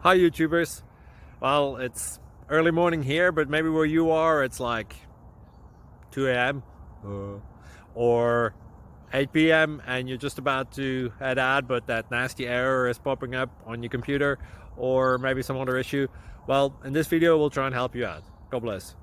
Hi YouTubers. Well, it's early morning here, but maybe where you are it's like 2 a.m. or 8 p.m. and you're just about to head out, but that nasty error is popping up on your computer, or maybe some other issue. Well, in this video we'll try and help you out. God bless.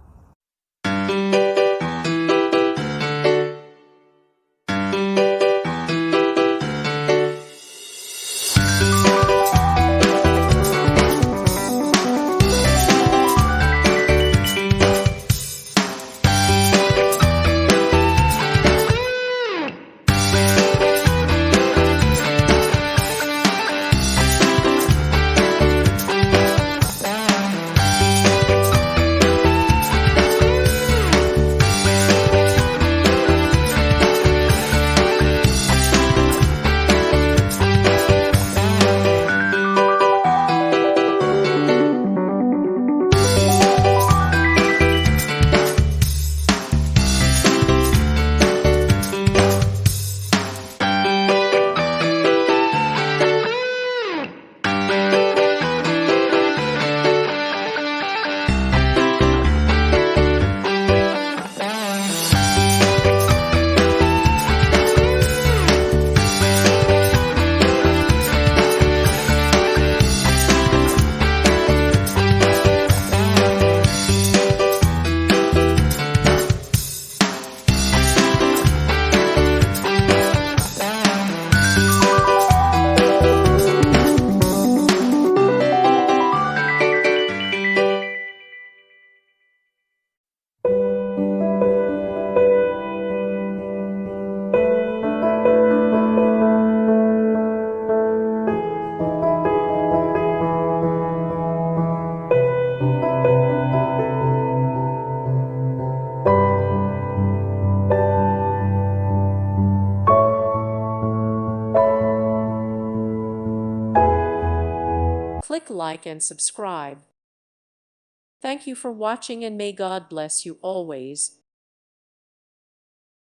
Click like and subscribe. Thank you for watching and may God bless you always.